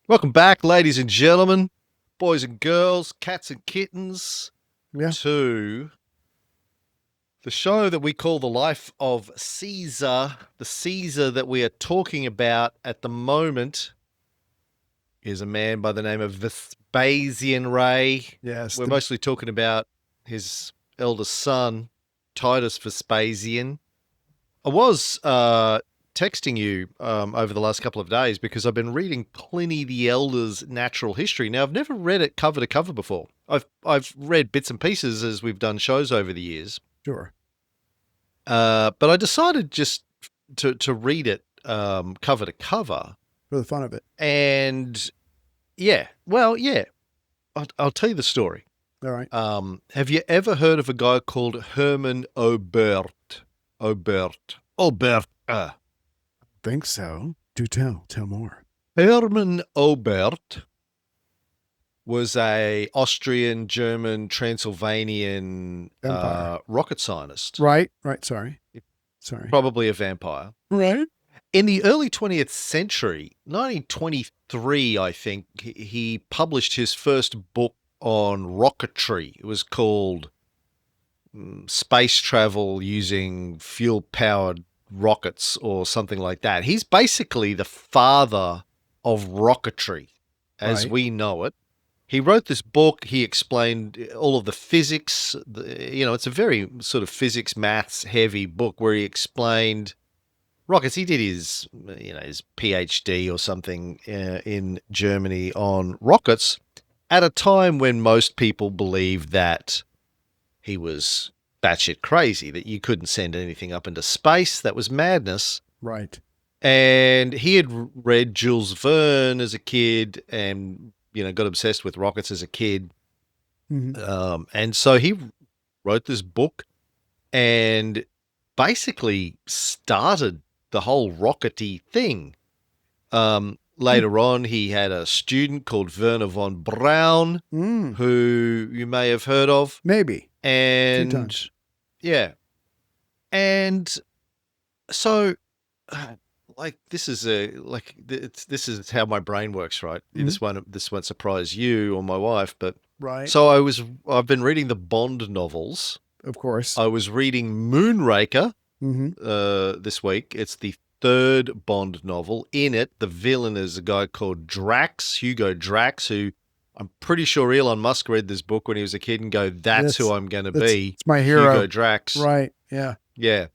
Welcome back, ladies and gentlemen, boys and girls, cats and kittens, to the show that we call The Life of Caesar. The Caesar that we are talking about at the moment is a man by the name of Vespasian, Ray. Yes. We're mostly talking about his eldest son, Titus Vespasian. I was texting you over the last couple of days because I've been reading Pliny the Elder's Natural History. Now, I've never read it cover to cover before. I've read bits and pieces as we've done shows over the years. Sure. But I decided just to read it cover to cover. For the fun of it. And I'll tell you the story. All right. Have you ever heard of a guy called Herman Obert? Obert. Think so. Do tell. Tell more. Hermann Obert was a Austrian, German, Transylvanian rocket scientist. Right. Sorry. Probably a vampire. Right. In the early 20th century, 1923, I think, he published his first book on rocketry. It was called Space Travel Using Fuel-Powered Rockets or something like that. He's basically the father of rocketry as we know it. He wrote this book. He explained all of the physics. It's a very sort of physics, maths heavy book where he explained rockets. He did his PhD or something in Germany on rockets at a time when most people believed that he was batshit crazy, that you couldn't send anything up into space. That was madness. Right. And he had read Jules Verne as a kid and, got obsessed with rockets as a kid. Mm-hmm. And so he wrote this book and basically started the whole rockety thing. Later on, he had a student called Werner von Braun, who you may have heard of. Maybe. And 2 times. Yeah. And so this is how my brain works, right? Mm-hmm. This won't surprise you or my wife, but right. So I've been reading the Bond novels. Of course. I was reading Moonraker Mm-hmm. this week. It's the third Bond novel. In it, the villain is a guy called Hugo Drax, who I'm pretty sure Elon Musk read this book when he was a kid and go, that's who I'm going to be. It's my hero. Hugo Drax. Right. Yeah. Yeah.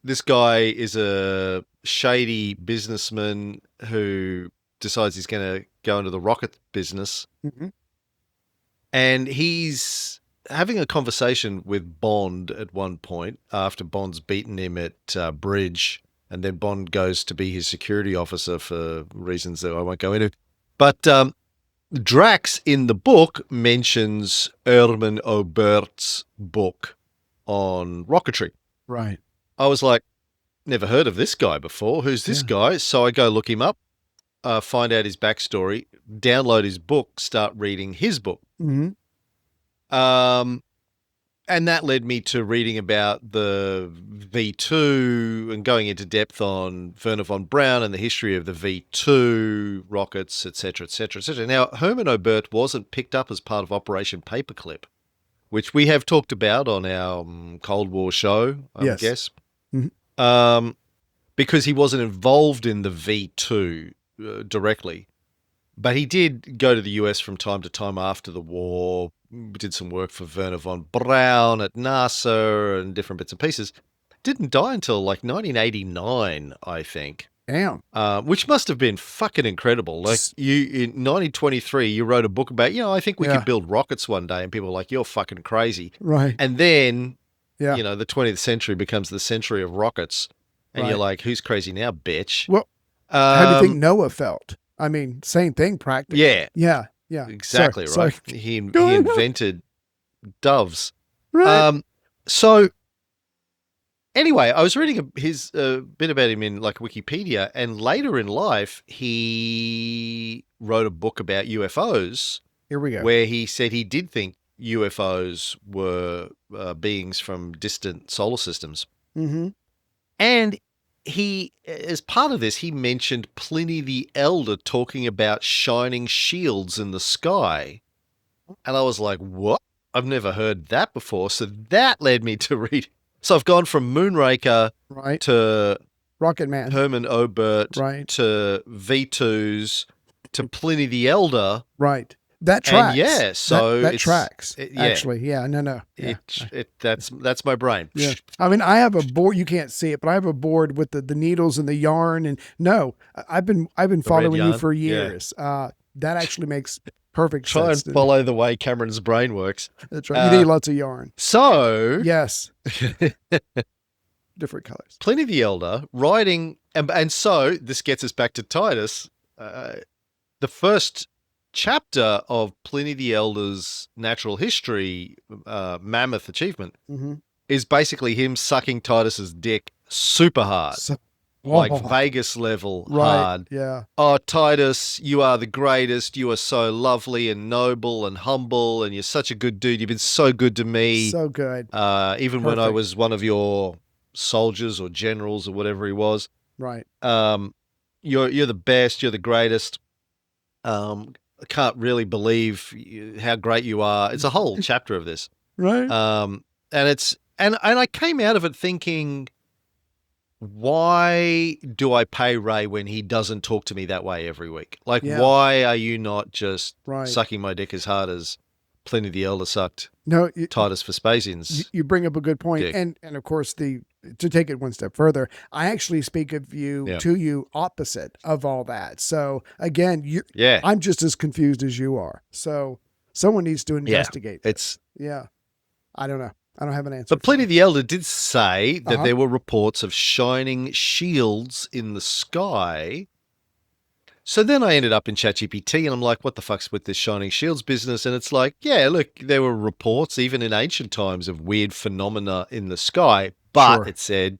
This guy is a shady businessman who decides he's going to go into the rocket business. Mm-hmm. And he's having a conversation with Bond at one point after Bond's beaten him at bridge. And then Bond goes to be his security officer for reasons that I won't go into. But Drax in the book mentions Herman Obert's book on rocketry. Right. I was like, never heard of this guy before. Who's this guy? So I go look him up, find out his backstory, download his book, start reading his book. Mm-hmm. And that led me to reading about the V2 and going into depth on Werner von Braun and the history of the V2 rockets, etc., etc., etc. Now, Herman Obert wasn't picked up as part of Operation Paperclip, which we have talked about on our Cold War show, I guess. Mm-hmm. Because he wasn't involved in the V2 directly. But he did go to the US from time to time after the war, did some work for Werner von Braun at NASA and different bits and pieces. Didn't die until like 1989, I think. Damn. Which must have been fucking incredible. Like you in 1923, you wrote a book about, I think we could build rockets one day, and people were like, you're fucking crazy. Right. And then, the 20th century becomes the century of rockets, and you're like, who's crazy now, bitch? Well, how do you think Noah felt? I mean, same thing practically. Yeah. Yeah. Exactly, sorry. Right. He invented doves. Right. So anyway, I was reading his bit about him in like Wikipedia, and later in life, he wrote a book about UFOs. Here we go. Where he said he did think UFOs were beings from distant solar systems. Mm-hmm. And he, as part of this, he mentioned Pliny the Elder talking about shining shields in the sky. And I was like, what? I've never heard that before. So that led me to read. So I've gone from Moonraker Right. to Rocket Man. Herman Obert Right. to V2s to Pliny the Elder. Right. That And tracks. so that it's tracks. yeah. Actually, yeah, no. Yeah. That's my brain. Yeah. I mean, I have a board. You can't see it, but I have a board with the needles and the yarn. And no, I've been following you yarn? for Yeah. years. That actually makes perfect Try sense. and follow the way Cameron's brain works. That's right. You need lots of yarn. So Yes. Different colors. Pliny the Elder writing, and so this gets us back to Titus. The first chapter of Pliny the Elder's natural history mammoth achievement is basically him sucking Titus's dick super hard, like Vegas level hard. Yeah. Oh, Titus, you are the greatest. You are so lovely and noble and humble, and you're such a good dude. You've been so good to me. So good. Even when I was one of your soldiers or generals or whatever he was. Right. You're the best. You're the greatest. I can't really believe how great you are. It's a whole chapter of this. Right. And I came out of it thinking, why do I pay Ray when he doesn't talk to me that way every week? Like, why are you not just sucking my dick as hard as Pliny the Elder sucked Titus Vespasian's? You bring up a good point. And of course, to take it one step further, I actually speak of you to you opposite of all that. So again, I'm just as confused as you are. So someone needs to investigate. I don't know. I don't have an answer. But Pliny the Elder did say that there were reports of shining shields in the sky. So then I ended up in ChatGPT and I'm like, what the fuck's with this shining shields business? And it's like, yeah, look, there were reports even in ancient times of weird phenomena in the sky. But it said,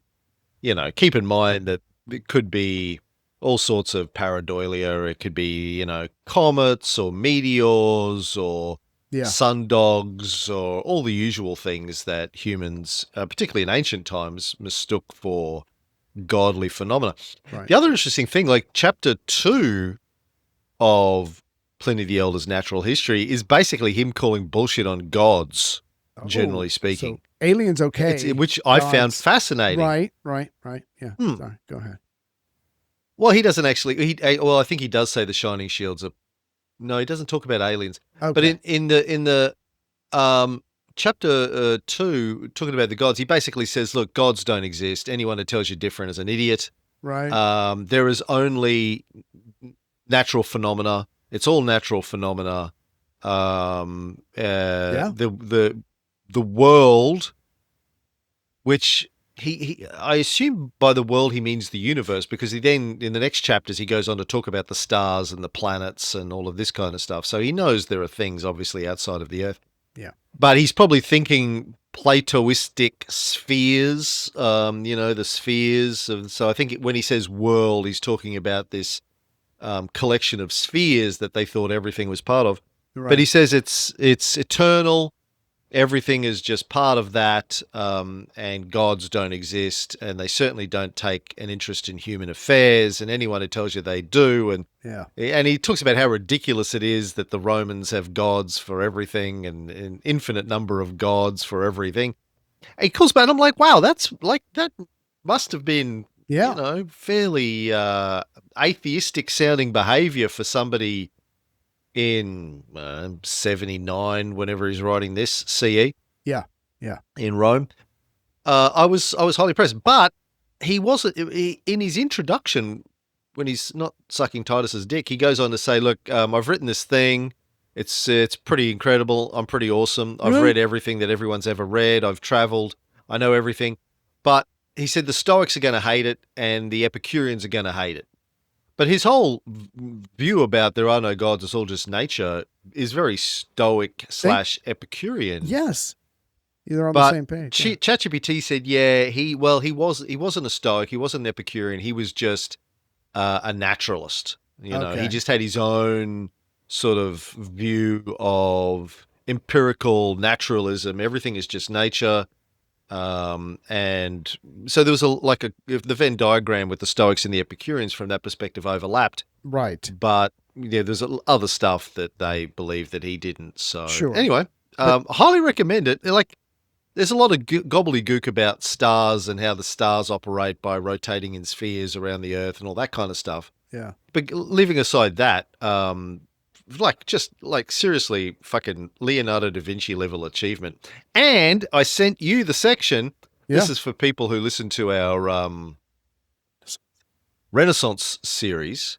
keep in mind that it could be all sorts of pareidolia. It could be, comets or meteors or sundogs or all the usual things that humans, particularly in ancient times, mistook for godly phenomena. Right. The other interesting thing, like chapter 2 of Pliny the Elder's natural history is basically him calling bullshit on gods, generally speaking. So aliens, okay. Which I found fascinating. Right. Yeah. Sorry, go ahead. Well, he doesn't actually, I think he does say the shining shields are, no, he doesn't talk about aliens. Okay. But in the chapter 2, talking about the gods, he basically says, look, gods don't exist. Anyone who tells you different is an idiot. Right. There is only natural phenomena. It's all natural phenomena. The world, which I assume by the world he means the universe, because he then, in the next chapters, he goes on to talk about the stars and the planets and all of this kind of stuff. So he knows there are things, obviously, outside of the Earth. Yeah. But he's probably thinking Platoistic spheres, the spheres. So I think when he says world, he's talking about this collection of spheres that they thought everything was part of. Right. But he says it's eternal. Everything is just part of that, and gods don't exist, and they certainly don't take an interest in human affairs, and anyone who tells you they do. And he talks about how ridiculous it is that the Romans have gods for everything and an infinite number of gods for everything. And he calls back, and I'm like, wow, that must have been, fairly atheistic sounding behavior for somebody in 79, whenever he's writing this, CE. Yeah. In Rome. I was highly impressed. But he wasn't, in his introduction, when he's not sucking Titus's dick, he goes on to say, look, I've written this thing. It's pretty incredible. I'm pretty awesome. I've read everything that everyone's ever read. I've traveled. I know everything. But he said the Stoics are going to hate it and the Epicureans are going to hate it. But his whole view about there are no gods, it's all just nature, is very Stoic / Epicurean. Yes. They're on the same page. ChatGPT said, he wasn't a Stoic, he wasn't an Epicurean, he was just a naturalist. He just had his own sort of view of empirical naturalism. Everything is just nature. And so there was the Venn diagram with the Stoics and the Epicureans from that perspective overlapped. Right. But yeah, there's other stuff that they believe that he didn't. So sure. Anyway, highly recommend it. There's a lot of gobbledygook about stars and how the stars operate by rotating in spheres around the Earth and all that kind of stuff. Yeah. But leaving aside that, seriously, fucking Leonardo da Vinci level achievement. And I sent you the section. Yeah. This is for people who listen to our Renaissance series.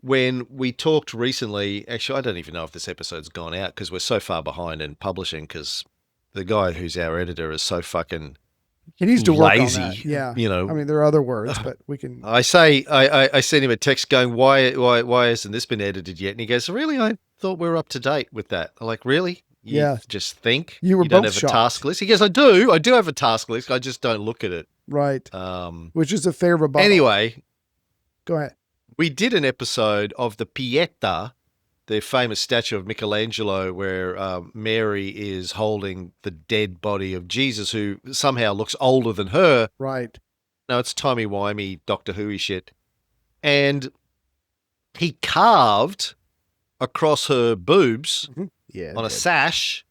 When we talked recently, actually, I don't even know if this episode's gone out because we're so far behind in publishing because the guy who's our editor is so fucking he needs to lazy. Work on that. Yeah. You know, I mean, there are other words, but we can. I sent him a text going, why hasn't this been edited yet? And he goes, really? I thought we were up to date with that. I'm like, really? You just think you don't have a task list? He goes, I do have a task list. I just don't look at it. Right. Which is a fair rebuttal. Anyway. Go ahead. We did an episode of the Pietà, the famous statue of Michelangelo, where Mary is holding the dead body of Jesus, who somehow looks older than her. Right. No, it's timey-wimey, Doctor Who-y shit. And he carved across her boobs on a sash.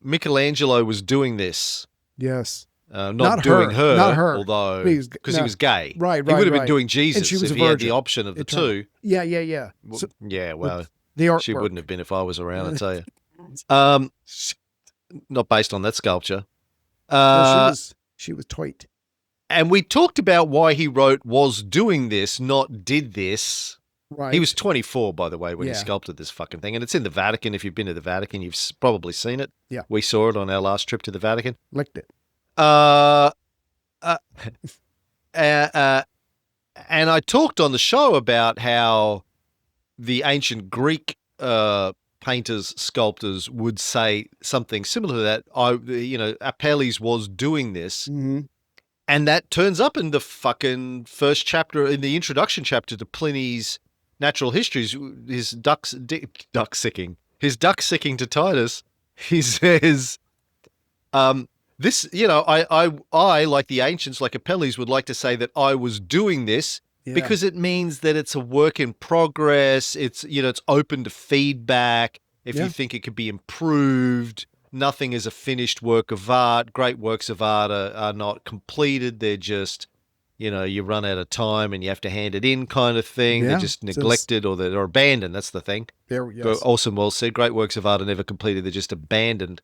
Michelangelo was doing this. Yes. Not doing her, not her, although because he was gay. Right. He would have been doing Jesus and she was if he had the option of the two. Yeah. So, yeah, well, she wouldn't have been if I was around, I tell you. Not based on that sculpture. She was tight. And we talked about why he wrote was doing this, not did this. Right. He was 24, by the way, when he sculpted this fucking thing. And it's in the Vatican. If you've been to the Vatican, you've probably seen it. Yeah. We saw it on our last trip to the Vatican. Licked it. And I talked on the show about how the ancient Greek painters, sculptors would say something similar to that. Apelles was doing this. Mm-hmm. And that turns up in the fucking first chapter, in the introduction chapter to Pliny's Natural Histories, his duck-sicking to Titus. He says, this, I like the ancients, like Apelles, would like to say that I was doing this because it means that it's a work in progress. It's, it's open to feedback. If you think it could be improved, nothing is a finished work of art. Great works of art are not completed. They're just, you run out of time and you have to hand it in kind of thing. They're just neglected or they're abandoned. That's the thing. Orson Welles said, great works of art are never completed. They're just abandoned.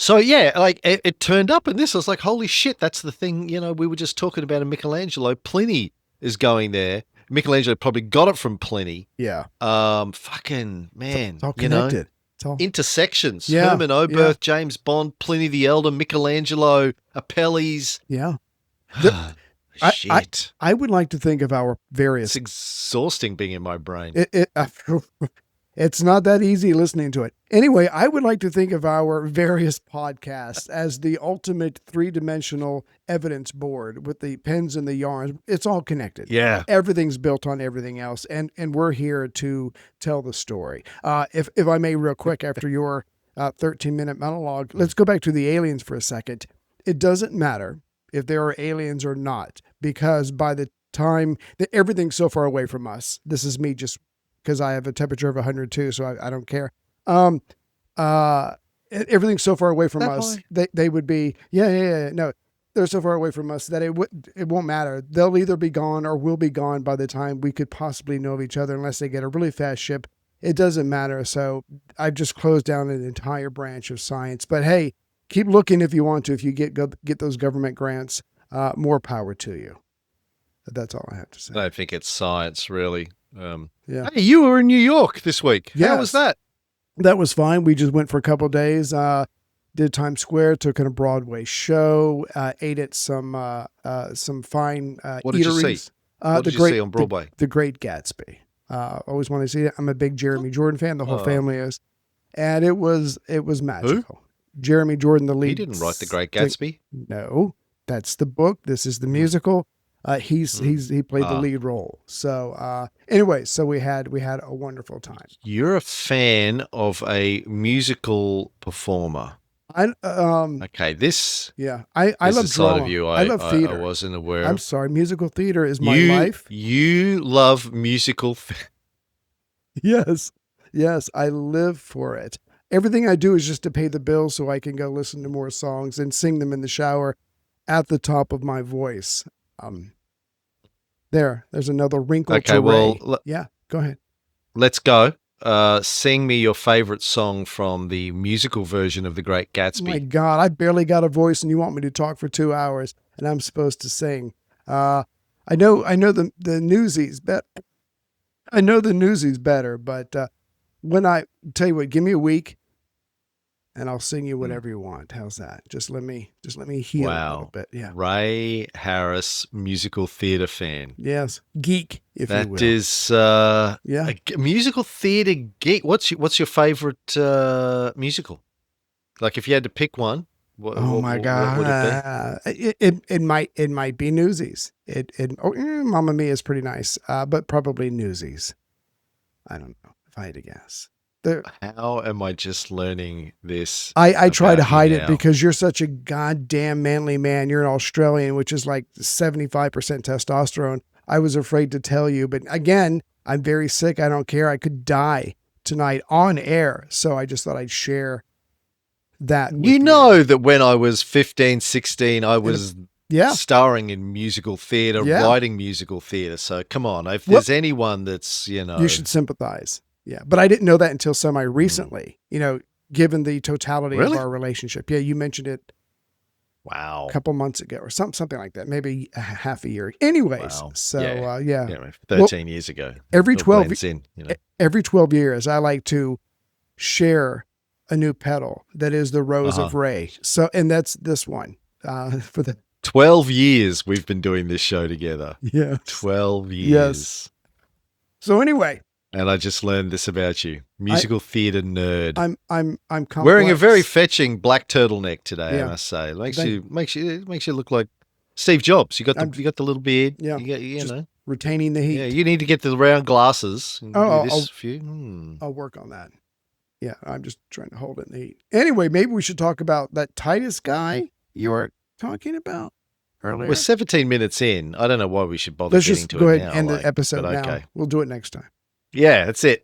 So yeah, like it turned up in this. I was like, holy shit, that's the thing. We were just talking about a Michelangelo. Pliny is going there. Michelangelo probably got it from Pliny. Yeah. Fucking man. It's all connected. It's all intersections. Yeah. Herman Oberth, James Bond, Pliny the Elder, Michelangelo, Apelles. Yeah. Shit. I would like to think of our various. It's exhausting being in my brain. It's not that easy listening to it. Anyway, I would like to think of our various podcasts as the ultimate three-dimensional evidence board with the pens and the yarns. It's all connected. Yeah. Everything's built on everything else. And we're here to tell the story. If I may, real quick, after your 13-minute monologue, let's go back to the aliens for a second. It doesn't matter if there are aliens or not, because by the time that everything's so far away from us, this is me just because I have a temperature of 102, so I don't care. Everything's so far away from us. They would be, no, they're so far away from us that it won't matter. They'll either be gone or we'll be gone by the time we could possibly know of each other, unless they get a really fast ship. It doesn't matter. So I've just closed down an entire branch of science. But hey, keep looking if you want to. If you get those government grants, more power to you. That's all I have to say. I don't think it's science, really. Yeah. Hey, you were in New York this week. Yes. How was that? That was fine. We just went for a couple of days. Did Times Square, took in a Broadway show, ate at some fine what did eateries. You see? What did you see on Broadway? The Great Gatsby. Always want to see it. I'm a big Jeremy Jordan fan. The whole family is, and it was magical. Who? Jeremy Jordan, the lead. He didn't write The Great Gatsby. No, that's the book. This is the musical. He played the lead role. So anyway, so we had a wonderful time. You're a fan of a musical performer. Okay, this. Yeah, I this love is side drama. of you I love theater. I wasn't aware I'm of. sorry, musical theater is my life. You love musical. Yes, yes, I live for it. Everything I do is just to pay the bills so I can go listen to more songs and sing them in the shower at the top of my voice. There's another wrinkle Okay, to well, Ray. Yeah, go ahead. Let's go. Sing me your favorite song from the musical version of The Great Gatsby. My God, I barely got a voice, and you want me to talk for 2 hours, and I'm supposed to sing. I know the Newsies, but I know the Newsies better. But when I tell you what, give me a week, and I'll sing you whatever you want. How's that? Just let me heal a little bit. Yeah. Ray Harris, musical theater fan. Yes, geek, if you will. That is a musical theater geek. What's your favorite musical? Like, if you had to pick one, what God, would it be? It might be Newsies. Mamma Mia is pretty nice, but probably Newsies. I don't know if I had to guess. How am I just learning this? I try to hide it because you're such a goddamn manly man. You're an Australian, which is like 75% testosterone. I was afraid to tell you, but again, I'm very sick. I don't care. I could die tonight on air. So I just thought I'd share that. You know that when I was 15, 16, I was starring in musical theater, writing musical theater. So come on, if there's anyone that's, you should sympathize. Yeah, but I didn't know that until semi-recently, given the totality of our relationship. Yeah, you mentioned it a couple months ago or something like that, maybe a half a year. Anyways, so 13 years ago. Every 12 years, I like to share a new petal that is the rose of Ray. So, and that's this one for the 12 years we've been doing this show together. Yeah. 12 years. Yes. So anyway, and I just learned this about you. Musical theater nerd. I'm complex. Wearing a very fetching black turtleneck today, I must say. It makes you look like Steve Jobs. You got the little beard. Yeah. You know. Retaining the heat. Yeah, you need to get the round glasses. I'll work on that. Yeah, I'm just trying to hold it in the heat. Anyway, maybe we should talk about that Titus guy you were talking about earlier. We're 17 minutes in. I don't know why we should bother getting to it now. Let's just go ahead and end the episode now. Okay. We'll do it next time. Yeah, that's it.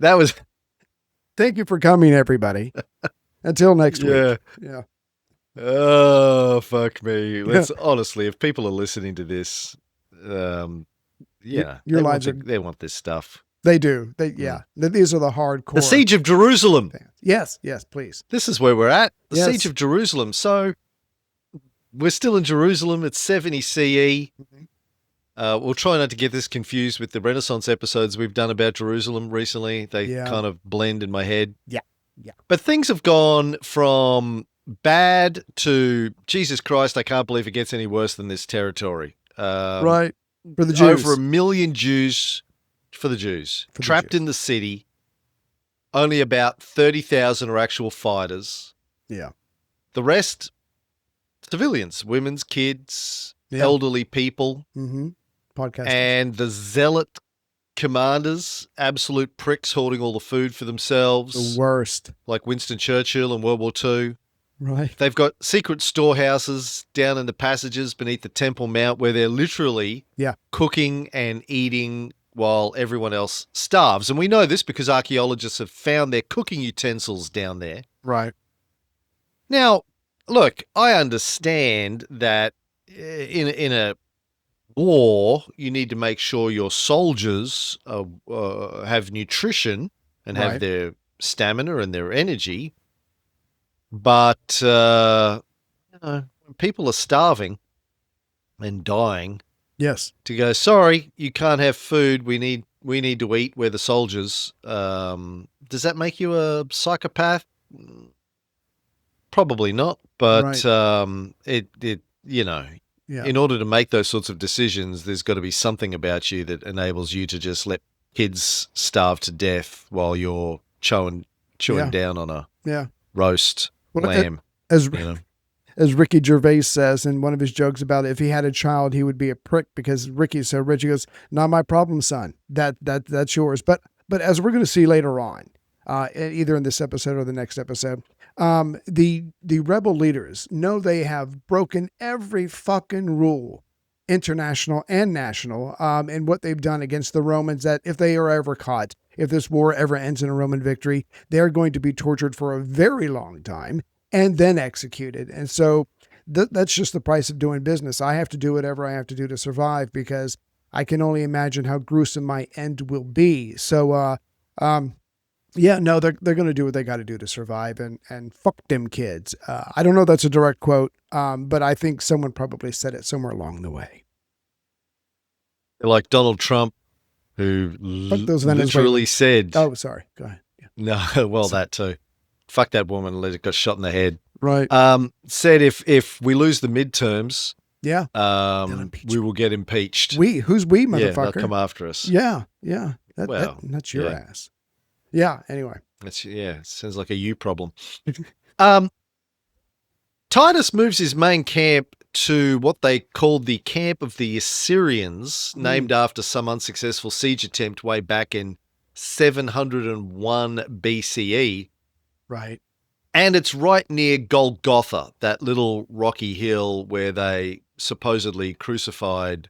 Thank you for coming, everybody. Until next week. Yeah. Oh, fuck me. Honestly, if people are listening to this, your lives they want this stuff. They do. These are the hardcore. The Siege of Jerusalem. Yes, please. This is where we're at. The Siege of Jerusalem. So we're still in Jerusalem. It's 70 CE. We'll try not to get this confused with the Renaissance episodes we've done about Jerusalem recently. They kind of blend in my head. Yeah. But things have gone from bad to Jesus Christ, I can't believe it gets any worse than this territory. Right. For the Jews. Over 1 million Jews for the Jews. Trapped in the city. Only about 30,000 are actual fighters. Yeah. The rest, civilians, women's, kids, elderly people. Mm-hmm. Podcasters. And the zealot commanders, absolute pricks hoarding all the food for themselves. The worst. Like Winston Churchill in World War II. Right. They've got secret storehouses down in the passages beneath the Temple Mount where they're literally cooking and eating while everyone else starves. And we know this because archaeologists have found their cooking utensils down there. Right. Now, look, I understand that in a war, you need to make sure your soldiers have nutrition and have their stamina and their energy. But when people are starving and dying, to go, sorry, you can't have food. We need to eat. We're the soldiers. Does that make you a psychopath? Probably not. But in order to make those sorts of decisions, there's got to be something about you that enables you to just let kids starve to death while you're chewing down on a roast lamb. As Ricky Gervais says in one of his jokes about it, if he had a child, he would be a prick because Ricky's so rich. He goes, "Not my problem, son. That's yours." But as we're going to see later on, either in this episode or the next episode. The rebel leaders know they have broken every fucking rule, international and national, and what they've done against the Romans, that if they are ever caught, if this war ever ends in a Roman victory, they're going to be tortured for a very long time and then executed. And so that's just the price of doing business. I have to do whatever I have to do to survive, because I can only imagine how gruesome my end will be. So, yeah, no, they're going to do what they got to do to survive, and fuck them kids. I don't know if that's a direct quote, but I think someone probably said it somewhere along the way. Like Donald Trump, who literally said... Oh, sorry. Go ahead. Yeah. No, well, that too. Fuck that woman, let it got shot in the head. Right. Said if we lose the midterms, yeah, we will get impeached. Who's we, motherfucker? Yeah, they'll come after us. Yeah. That's your ass. Yeah, anyway. Sounds like a you problem. Titus moves his main camp to what they called the camp of the Assyrians, named after some unsuccessful siege attempt way back in 701 BCE. Right. And it's right near Golgotha, that little rocky hill where they supposedly crucified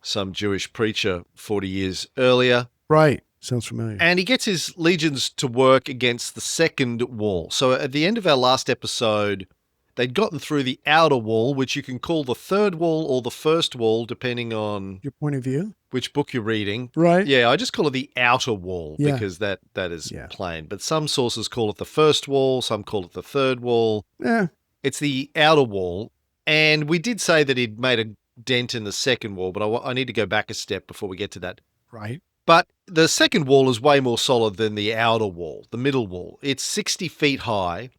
some Jewish preacher 40 years earlier. Right. Sounds familiar. And he gets his legions to work against the second wall. So at the end of our last episode, they'd gotten through the outer wall, which you can call the third wall or the first wall, depending on your point of view, which book you're reading. Right. Yeah, I just call it the outer wall because that is plain. But some sources call it the first wall, some call it the third wall. Yeah. It's the outer wall. And we did say that he'd made a dent in the second wall, but I need to go back a step before we get to that. Right. But the second wall is way more solid than the outer wall, the middle wall. It's 60 feet high,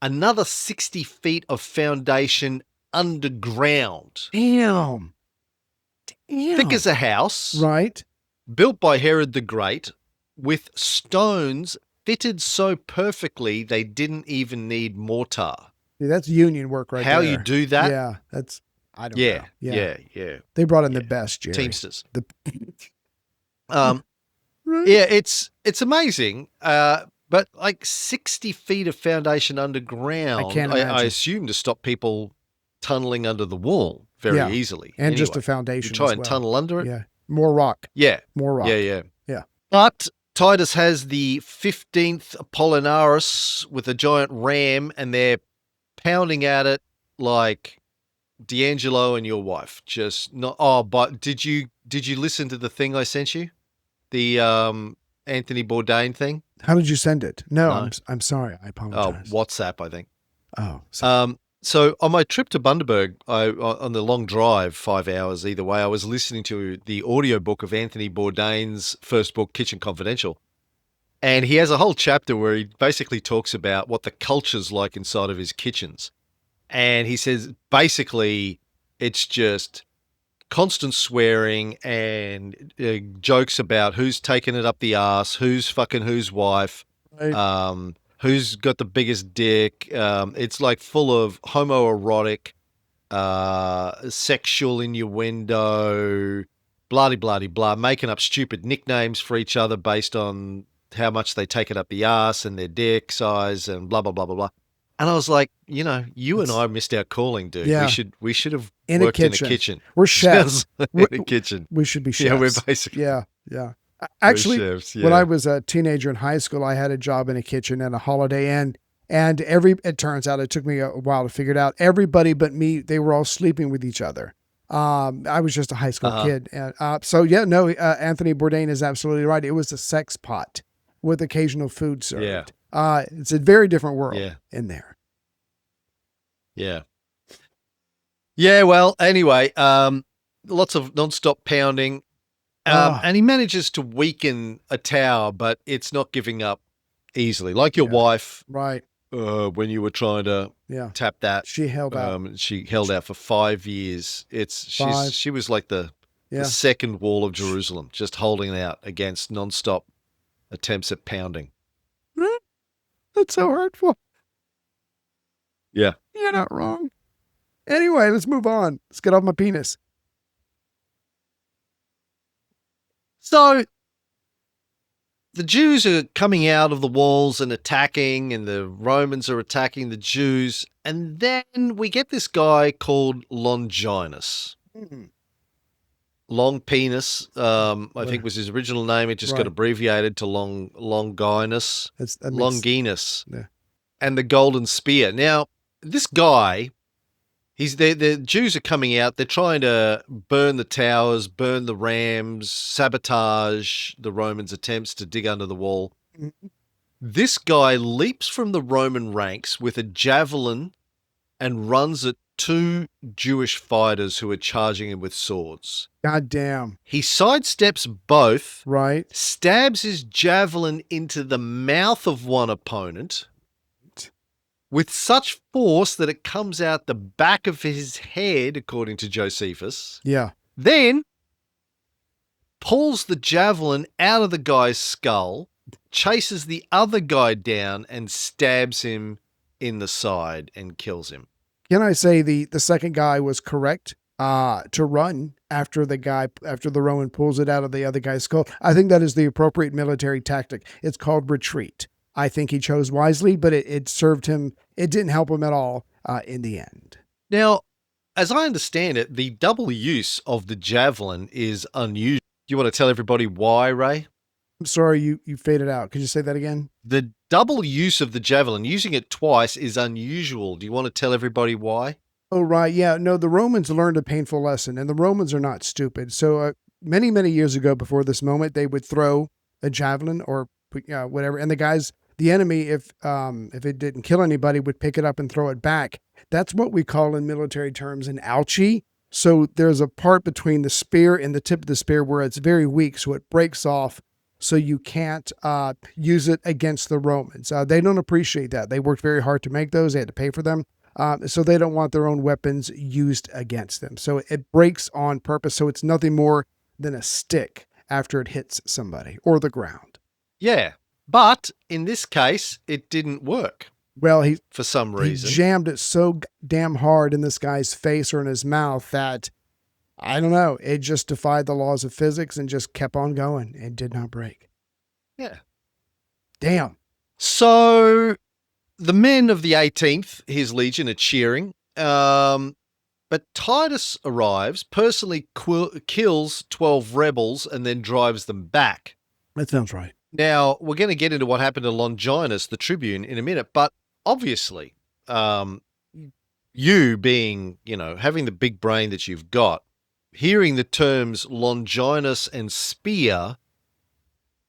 another 60 feet of foundation underground. Damn. Thick as a house. Right. Built by Herod the Great, with stones fitted so perfectly they didn't even need mortar. Yeah, that's union work right there. How you do that? Yeah, I don't know. Yeah. They brought in the best, Jerry. Teamsters. Right. Yeah, it's amazing. But like 60 feet of foundation underground, I can't imagine. I assume to stop people tunneling under the wall very easily. And just a foundation. You try and tunnel under it. Yeah. More rock. Yeah. More rock. Yeah. But Titus has the 15th Apollinaris with a giant ram, and they're pounding at it like D'Angelo and your wife. Just not. Oh, but did you listen to the thing I sent you? The Anthony Bourdain thing? How did you send it? No. I'm sorry. I apologize. Oh, WhatsApp, I think. Oh, sorry. So on my trip to Bundaberg, on the long drive, 5 hours either way, I was listening to the audiobook of Anthony Bourdain's first book, Kitchen Confidential. And he has a whole chapter where he basically talks about what the culture's like inside of his kitchens. And he says, basically, it's just constant swearing and jokes about who's taking it up the arse, who's fucking whose wife, right. Who's got the biggest dick. It's like full of homoerotic, sexual innuendo, blah, making up stupid nicknames for each other based on how much they take it up the arse and their dick size and blah, blah, blah, blah, blah. And I was like, you and I missed our calling, dude. Yeah. We should have worked in a kitchen. We're chefs. In a kitchen. We should be chefs. Yeah, we're basically. Yeah. Actually, chefs, when I was a teenager in high school, I had a job in a kitchen at a Holiday Inn. And it turns out, it took me a while to figure it out. Everybody but me, they were all sleeping with each other. I was just a high school kid. And, Anthony Bourdain is absolutely right. It was a sex pot with occasional food served. Yeah. It's a very different world in there. Yeah. Yeah, well, anyway, lots of nonstop pounding. And he manages to weaken a tower, but it's not giving up easily. Like your wife. Right. When you were trying to tap that. She held out. She held out for 5 years. She was like the second wall of Jerusalem, just holding out against nonstop attempts at pounding. That's so hurtful. Yeah. You're not wrong. Anyway, let's move on. Let's get off my penis. So the Jews are coming out of the walls and attacking, and the Romans are attacking the Jews. And then we get this guy called Longinus. Mm-hmm. Long Penis, I think was his original name. It just got abbreviated to Longinus. Longinus. Yeah. And the Golden Spear. Now, this guy, the Jews are coming out. They're trying to burn the towers, burn the rams, sabotage the Romans' attempts to dig under the wall. Mm-hmm. This guy leaps from the Roman ranks with a javelin and runs at 2 Jewish fighters who are charging him with swords. God damn. He sidesteps both. Right. Stabs his javelin into the mouth of one opponent with such force that it comes out the back of his head, according to Josephus. Yeah. Then pulls the javelin out of the guy's skull, chases the other guy down, and stabs him in the side and kills him. Can I say the second guy was correct to run after the Roman pulls it out of the other guy's skull? I think that is the appropriate military tactic. It's called retreat. I think he chose wisely, but it served him. It didn't help him at all in the end. Now, as I understand it, the double use of the javelin is unusual. Do you want to tell everybody why, Ray? I'm sorry, you faded out. Could you say that again? The double use of the javelin, using it twice, is unusual. Do you want to tell everybody why? Oh, right. Yeah. No, the Romans learned a painful lesson, and the Romans are not stupid. So many, many years ago, before this moment, they would throw a javelin or whatever, and the enemy, if it didn't kill anybody, would pick it up and throw it back. That's what we call in military terms an ouchie. So there's a part between the spear and the tip of the spear where it's very weak, so it breaks off. So you can't use it against the Romans. They don't appreciate that. They worked very hard to make those. They had to pay for them. So they don't want their own weapons used against them. So it breaks on purpose. So it's nothing more than a stick after it hits somebody or the ground. Yeah. But in this case, it didn't work. Well, for some reason, he jammed it so damn hard in this guy's face or in his mouth that, I don't know, it just defied the laws of physics and just kept on going and did not break. Yeah. Damn. So the men of the 18th, his legion, are cheering. But Titus arrives, personally kills 12 rebels, and then drives them back. That sounds right. Now, we're going to get into what happened to Longinus, the tribune, in a minute. But obviously, you being, having the big brain that you've got, hearing the terms Longinus and spear,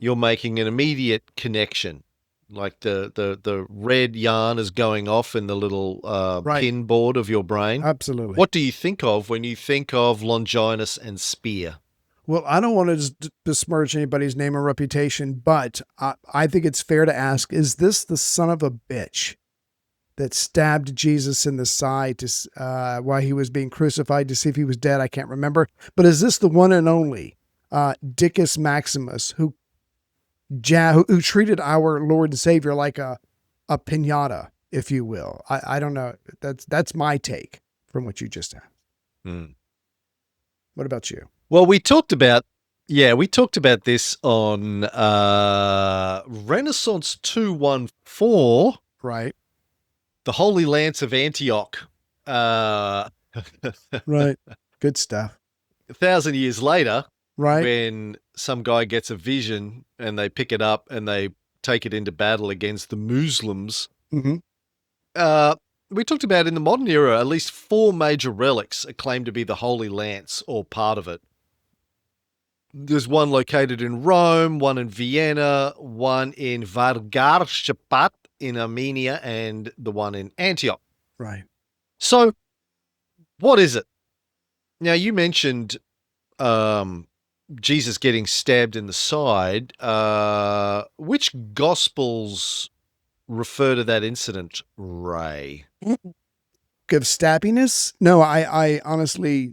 you're making an immediate connection. Like the red yarn is going off in the little pin board of your brain. Absolutely. What do you think of when you think of Longinus and spear? Well, I don't want to besmirch anybody's name or reputation, but I think it's fair to ask, is this the son of a bitch that stabbed Jesus in the side while he was being crucified to see if he was dead? I can't remember. But is this the one and only Dicus Maximus who treated our Lord and Savior like a piñata, if you will? I don't know. That's my take from what you just said. What about you? Well, we talked about this on Renaissance 214. Right. The Holy Lance of Antioch. Right. Good stuff. 1,000 years later, right, when some guy gets a vision and they pick it up and they take it into battle against the Muslims. Mm-hmm. We talked about in the modern era, at least 4 major relics are claimed to be the Holy Lance or part of it. There's one located in Rome, one in Vienna, one in Vargarshapat in Armenia, and the one in Antioch. Right. So, what is it? Now, you mentioned Jesus getting stabbed in the side. Which Gospels refer to that incident, Ray? Of stabbiness? No, I honestly...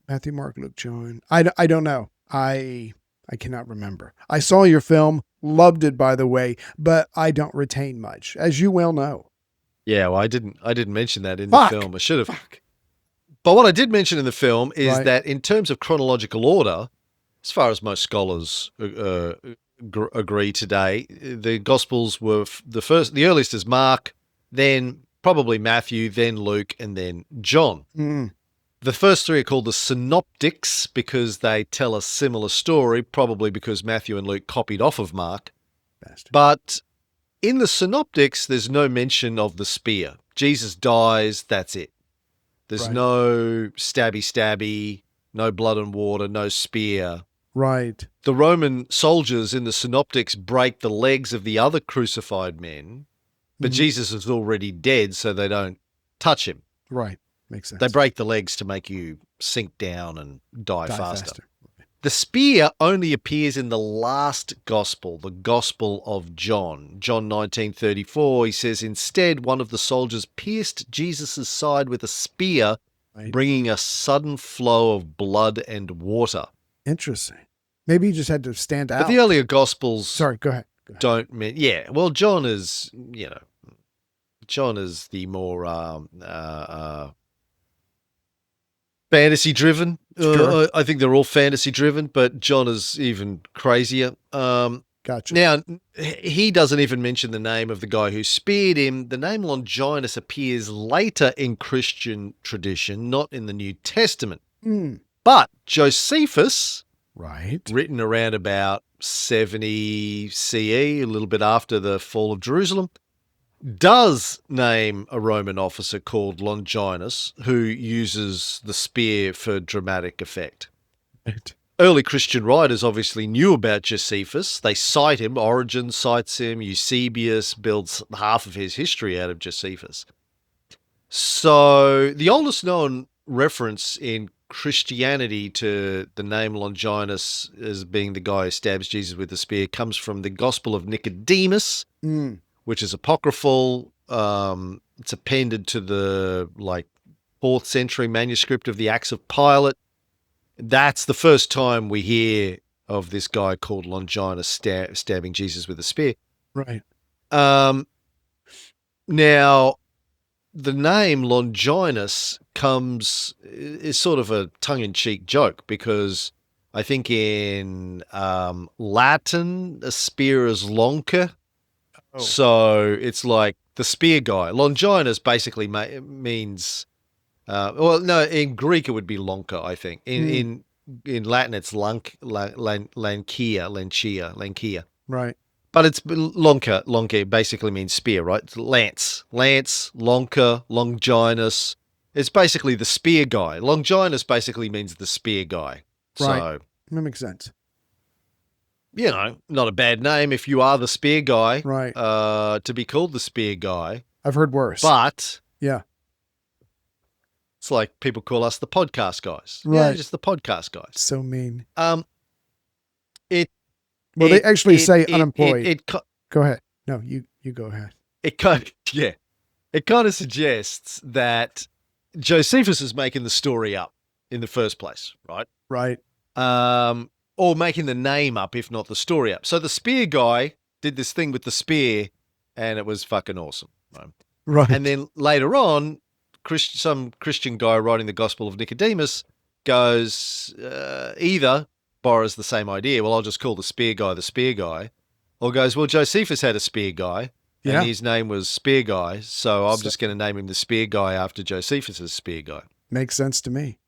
Matthew, Mark, Luke, John. I don't know. I cannot remember. I saw your film, loved it, by the way, but I don't retain much, as you well know. Yeah, well, I didn't mention that in the film. I should have. But what I did mention in the film is that in terms of chronological order, as far as most scholars agree today, the Gospels were the earliest is Mark, then probably Matthew, then Luke, and then John. Mm. The first three are called the synoptics because they tell a similar story, probably because Matthew and Luke copied off of Mark. Bastard. But in the synoptics, there's no mention of the spear. Jesus dies, that's it. There's no stabby, no blood and water, no spear. Right. The Roman soldiers in the synoptics break the legs of the other crucified men, but Jesus is already dead, so they don't touch him. Right. Makes sense. They break the legs to make you sink down and die faster. The spear only appears in the last gospel, the Gospel of John. John 19:34, he says, instead, one of the soldiers pierced Jesus' side with a spear, bringing a sudden flow of blood and water. Interesting. Maybe he just had to stand out. But the earlier gospels Sorry, go ahead. Don't mean, yeah. Well, John is, John is the more fantasy driven. Sure. I think they're all fantasy driven, but John is even crazier. Gotcha. Now, he doesn't even mention the name of the guy who speared him. The name Longinus appears later in Christian tradition, not in the New Testament. But Josephus, written around about 70 CE, a little bit after the fall of Jerusalem, does name a Roman officer called Longinus who uses the spear for dramatic effect. Right. Early Christian writers obviously knew about Josephus. They cite him. Origen cites him. Eusebius builds half of his history out of Josephus. So the oldest known reference in Christianity to the name Longinus as being the guy who stabs Jesus with the spear comes from the Gospel of Nicodemus, which is apocryphal. It's appended to the 4th century manuscript of the Acts of Pilate. That's the first time we hear of this guy called Longinus stabbing Jesus with a spear. Right. Now, the name Longinus is sort of a tongue-in-cheek joke because I think in Latin, a spear is lonca. Oh. So it's like the spear guy. Longinus basically means, in Greek it would be lonca, I think. In Latin it's lancia. Right. But it's lonca basically means spear, right? Lance, lonca, Longinus. It's basically the spear guy. Longinus basically means the spear guy. Right. So that makes sense. Not a bad name if you are the spear guy. Right. To be called the spear guy. I've heard worse. But yeah, it's like people call us the podcast guys. Right. Yeah, just the podcast guys. So mean. They actually say unemployed. Go ahead. No, you go ahead. It kind of suggests that Josephus is making the story up in the first place, right? Right. Or making the name up, if not the story up. So the spear guy did this thing with the spear, and it was fucking awesome. Right. And then later on, some Christian guy writing the Gospel of Nicodemus goes, either borrows the same idea, well, I'll just call the spear guy, or goes, well, Josephus had a spear guy, and his name was Spear Guy, so I'm just going to name him the spear guy after Josephus's spear guy. Makes sense to me.